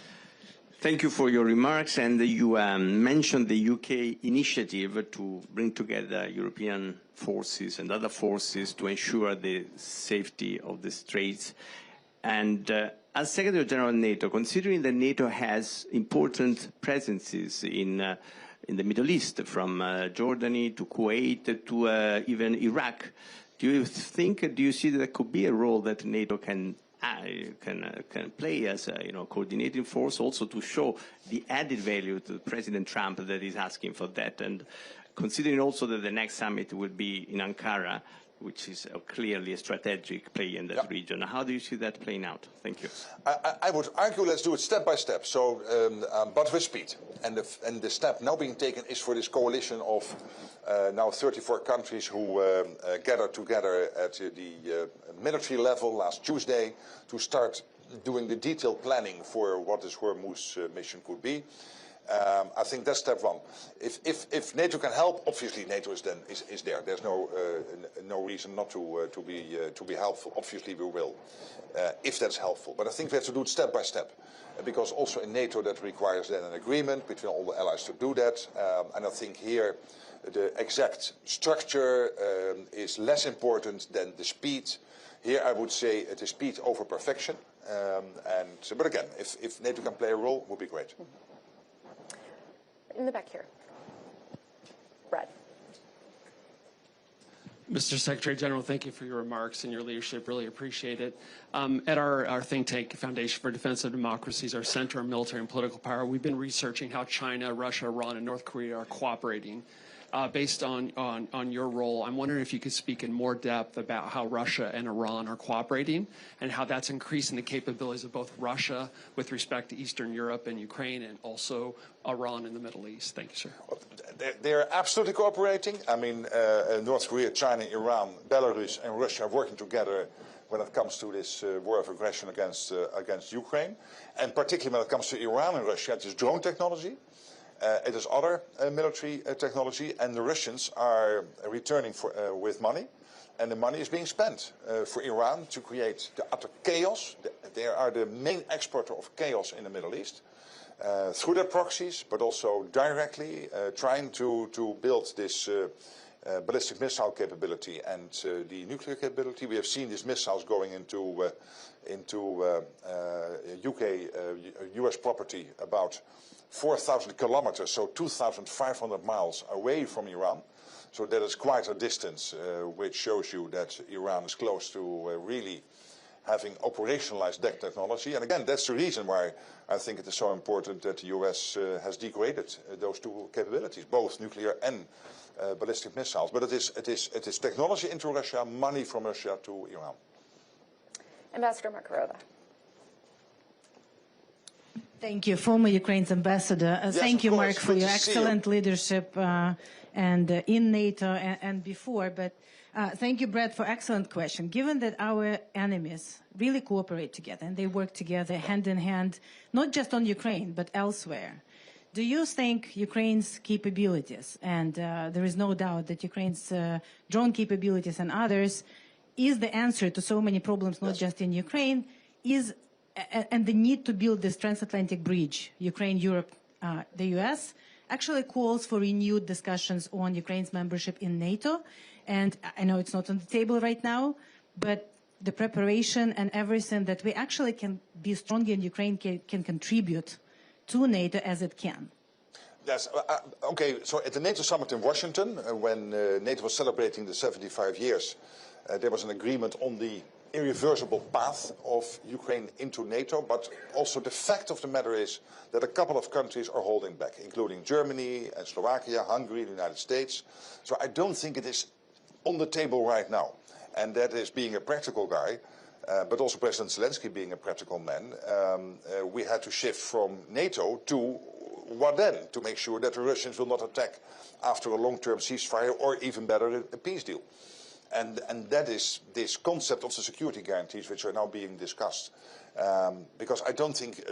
Thank you for your remarks, and you mentioned the UK initiative to bring together European forces and other forces to ensure the safety of the Straits. And as Secretary General of NATO, considering that NATO has important presences in the Middle East, from Jordan to Kuwait to even Iraq, do you see that there could be a role that NATO can play as a coordinating force, also to show the added value to President Trump that is asking for that, and considering also that the next summit will be in Ankara, which is clearly a strategic play in that region. How do you see that playing out? Thank you. I would argue let's do it step by step, so, but with speed. And the step now being taken is for this coalition of now 34 countries who gathered together at the military level last Tuesday to start doing the detailed planning for what this Hormuz mission could be. I think that's step one. If NATO can help, obviously NATO is there. There's no reason not to be helpful. Obviously we will, if that's helpful. But I think we have to do it step by step, because also in NATO that requires then an agreement between all the allies to do that. And I think here the exact structure is less important than the speed. Here I would say it is speed over perfection. But again, if NATO can play a role, it would be great. In the back here. Brad. Mr. Secretary General, thank you for your remarks and your leadership. Really appreciate it. At our think tank, Foundation for Defense of Democracies, our Center on Military and Political Power, we've been researching how China, Russia, Iran, and North Korea are cooperating. Based on your role, I'm wondering if you could speak in more depth about how Russia and Iran are cooperating and how that's increasing the capabilities of both Russia with respect to Eastern Europe and Ukraine, and also Iran in the Middle East. Thank you, sir. They're absolutely cooperating. I mean, North Korea, China, Iran, Belarus, and Russia are working together when it comes to this war of aggression against Ukraine, and particularly when it comes to Iran and Russia, it is drone technology. It is other military technology, and the Russians are returning with money, and the money is being spent for Iran to create the utter chaos. They are the main exporter of chaos in the Middle East, through their proxies, but also directly trying to build this ballistic missile capability and the nuclear capability. We have seen these missiles going into US property about 4,000 kilometers, so 2,500 miles away from Iran. So that is quite a distance, which shows you that Iran is close to really having operationalized that technology. And again, that's the reason why I think it is so important that the US has degraded those two capabilities, both nuclear and ballistic missiles. But it is technology into Russia, money from Russia to Iran. Ambassador Markarova. Thank you, former Ukraine's ambassador. Yes, thank you, Mark, for Good your to see excellent leadership and in NATO and before. But thank you, Brad, for excellent question. Given that our enemies really cooperate together and they work together hand in hand, not just on Ukraine, but elsewhere, do you think Ukraine's capabilities, and there is no doubt that Ukraine's drone capabilities and others, is the answer to so many problems, not just in Ukraine, and the need to build this transatlantic bridge, Ukraine, Europe, the US, actually calls for renewed discussions on Ukraine's membership in NATO. And I know it's not on the table right now, but the preparation and everything that we actually can be stronger in Ukraine can contribute to NATO as it can. Yes, okay, so at the NATO summit in Washington, when NATO was celebrating the 75 years, there was an agreement on the irreversible path of Ukraine into NATO, but also the fact of the matter is that a couple of countries are holding back, including Germany and Slovakia, Hungary, the United States. So I don't think it is on the table right now. And that is, being a practical guy, but also President Zelensky being a practical man, we had to shift from NATO to what then? To make sure that the Russians will not attack after a long-term ceasefire, or even better, a peace deal. And that is this concept of the security guarantees which are now being discussed. Because I don't think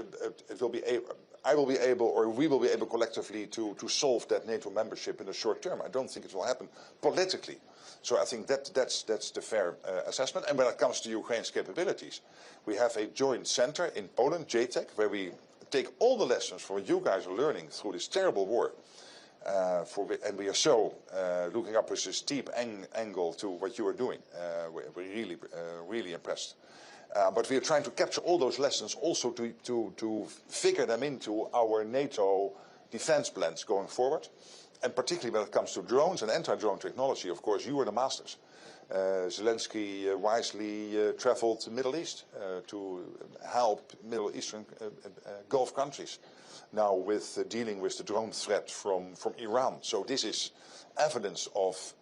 I will be able, or we will be able collectively to solve that NATO membership in the short term. I don't think it will happen politically. So I think that's the fair assessment. And when it comes to Ukraine's capabilities, we have a joint center in Poland, JTEC, where we take all the lessons from what you guys are learning through this terrible war. And we are so looking up with a steep angle to what you are doing. We're really impressed. But we are trying to capture all those lessons also to figure them into our NATO defense plans going forward. And particularly when it comes to drones and anti-drone technology, of course, you are the masters. Zelensky wisely traveled to the Middle East to help Middle Eastern Gulf countries now with dealing with the drone threat from Iran. So this is evidence of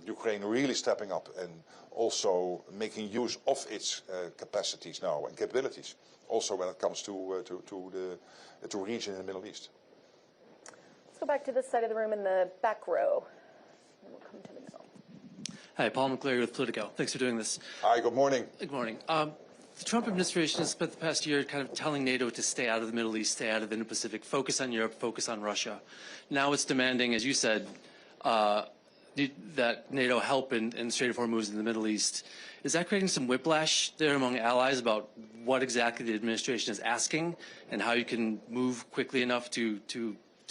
Ukraine really stepping up and also making use of its capacities now and capabilities, also when it comes to the region in the Middle East. Let's go back to this side of the room in the back row, and we'll come to the middle. Hi, Paul McCleary with Politico. Thanks for doing this. Hi, good morning. Good morning. The Trump administration has spent the past year kind of telling NATO to stay out of the Middle East, stay out of the Indo-Pacific, focus on Europe, focus on Russia. Now it's demanding, as you said, that NATO help in the Strait of Hormuz in the Middle East. Is that creating some whiplash there among allies about what exactly the administration is asking and how you can move quickly enough to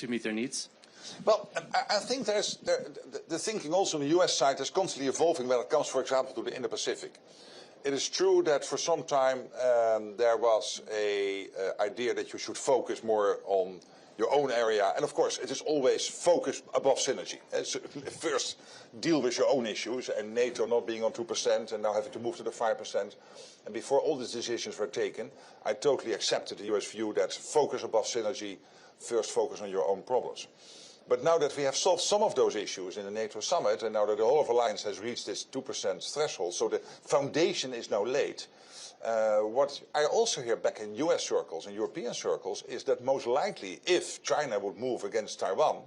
meet their needs? Well, I think the thinking also on the US side is constantly evolving when it comes, for example, to the Indo-Pacific. It is true that for some time there was an idea that you should focus more on your own area. And of course, it is always focus above synergy. So first, deal with your own issues, and NATO not being on 2% and now having to move to the 5%. And before all these decisions were taken, I totally accepted the US view that focus above synergy, first focus on your own problems. But now that we have solved some of those issues in the NATO summit, and now that the whole of alliance has reached this 2% threshold, so the foundation is now laid, what I also hear back in US circles and European circles is that most likely, if China would move against Taiwan,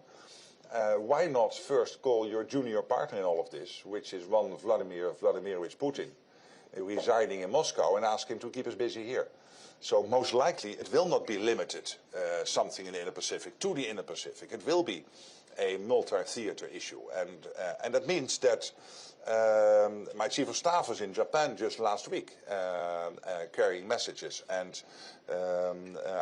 why not first call your junior partner in all of this, which is one Vladimir Vladimirovich Putin, residing in Moscow, and ask him to keep us busy here. So most likely it will not be limited, something in the Indo-Pacific, to the Indo-Pacific. It will be a multi-theater issue. And that means that my chief of staff was in Japan just last week, carrying messages. And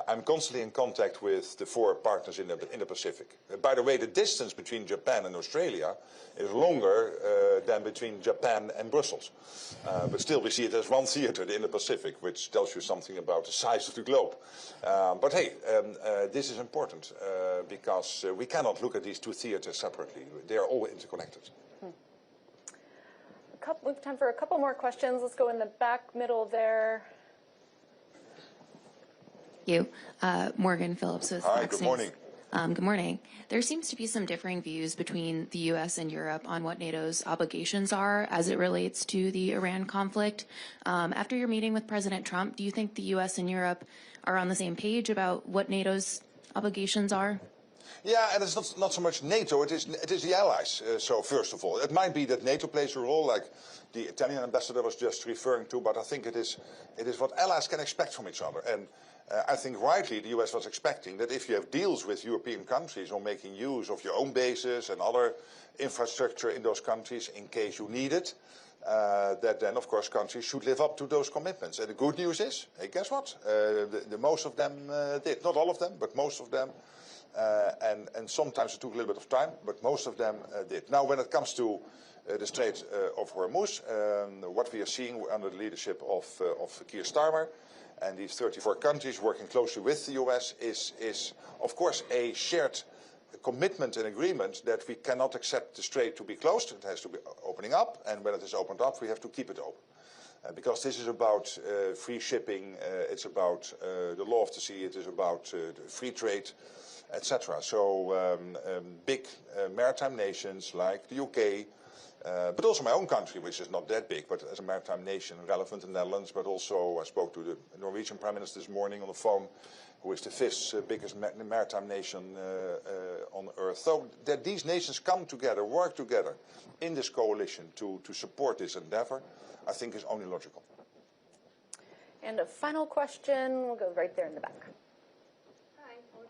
I'm constantly in contact with the 4 partners in the Pacific. By the way, the distance between Japan and Australia is longer than between Japan and Brussels. But still, we see it as one theater in the Pacific, which tells you something about the size of the globe. But hey, this is important because we cannot look at these 2 theaters separately. They are all interconnected. We have time for a couple more questions. Let's go in the back middle there. You, Morgan Phillips with Hi, Fox good News. morning. Good morning. There seems to be some differing views between the U.S. and Europe on what NATO's obligations are as it relates to the Iran conflict. After your meeting with President Trump, do you think the U.S. and Europe are on the same page about what NATO's obligations are? Yeah, and it's not so much NATO, it is the allies. So first of all, it might be that NATO plays a role, like the Italian ambassador was just referring to, but I think it is what allies can expect from each other. And I think rightly the US was expecting that if you have deals with European countries on making use of your own bases and other infrastructure in those countries in case you need it, that then of course countries should live up to those commitments. And the good news is, hey, guess what? The most of them did. Not all of them, but most of them. And sometimes it took a little bit of time, but most of them did. Now, when it comes to the Strait of Hormuz, what we are seeing under the leadership of Keir Starmer and these 34 countries working closely with the US is of course a shared commitment and agreement that we cannot accept the strait to be closed. It has to be opening up, and when it is opened up, we have to keep it open. Because this is about free shipping, it's about the law of the sea, it is about free trade, etc. So big maritime nations like the UK, but also my own country, which is not that big, but as a maritime nation, relevant in the Netherlands, but also I spoke to the Norwegian Prime Minister this morning on the phone, who is the 5th biggest maritime nation on earth. So that these nations come together, work together in this coalition to support this endeavor, I think is only logical. And a final question, we'll go right there in the back.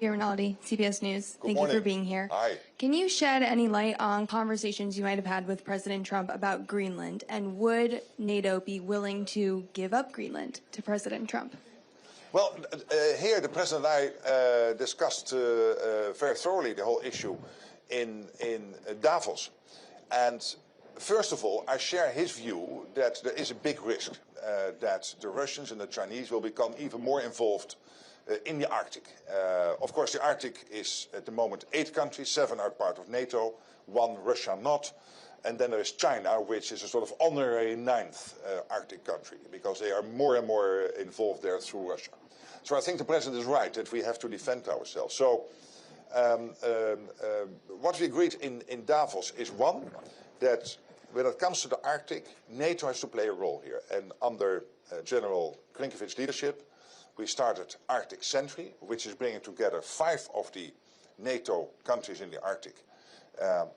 Rinaldi, CBS News. Thank you for being here. Hi. Can you shed any light on conversations you might have had with President Trump about Greenland? And would NATO be willing to give up Greenland to President Trump? Well, here the President and I discussed very thoroughly the whole issue in Davos. And first of all, I share his view that there is a big risk that the Russians and the Chinese will become even more involved in the Arctic. Of course, the Arctic is at the moment 8 countries, 7 are part of NATO, 1 Russia not. And then there is China, which is a sort of honorary 9th Arctic country, because they are more and more involved there through Russia. So I think the President is right that we have to defend ourselves. So what we agreed in Davos is, one, that when it comes to the Arctic, NATO has to play a role here. And under General Klinkovich's leadership, we started Arctic Sentry, which is bringing together 5 of the NATO countries in the Arctic,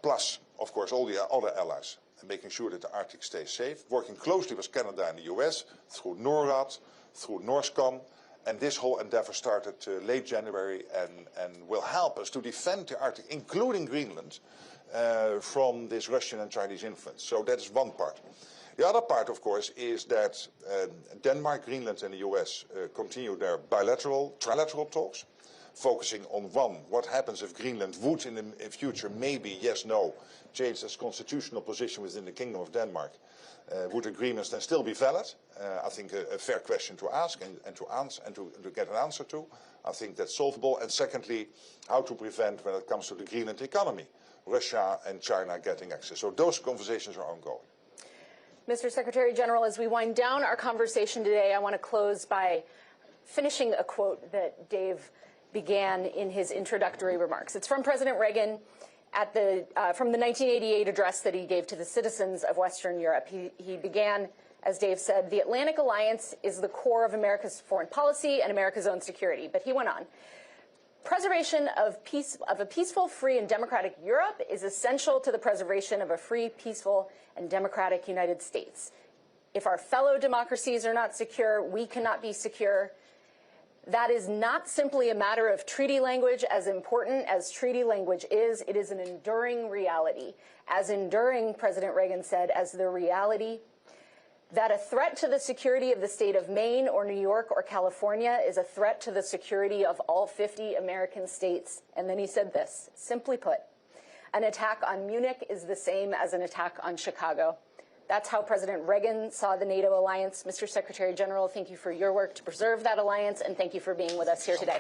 plus, of course, all the other allies, and making sure that the Arctic stays safe, working closely with Canada and the US through NORAD, through NORSCOM. And this whole endeavor started late January and will help us to defend the Arctic, including Greenland, from this Russian and Chinese influence. So that is one part. The other part, of course, is that Denmark, Greenland and the US continue their bilateral, trilateral talks, focusing on one, what happens if Greenland would in the future, maybe, yes, no, change its constitutional position within the Kingdom of Denmark. Would agreements then still be valid? I think a fair question to ask and to answer and to get an answer to. I think that's solvable. And secondly, how to prevent, when it comes to the Greenland economy, Russia and China getting access. So those conversations are ongoing. Mr. Secretary General, as we wind down our conversation today, I want to close by finishing a quote that Dave began in his introductory remarks. It's from President Reagan at from the 1988 address that he gave to the citizens of Western Europe. He began, as Dave said, the Atlantic Alliance is the core of America's foreign policy and America's own security. But he went on, preservation of a peaceful, free, and democratic Europe is essential to the preservation of a free, peaceful, and democratic United States. If our fellow democracies are not secure, we cannot be secure. That is not simply a matter of treaty language, as important as treaty language is. It is an enduring reality. As enduring, President Reagan said, as the reality that a threat to the security of the state of Maine or New York or California is a threat to the security of all 50 American states. And then he said this, simply put, an attack on Munich is the same as an attack on Chicago. That's how President Reagan saw the NATO alliance. Mr. Secretary General, thank you for your work to preserve that alliance, and thank you for being with us here today.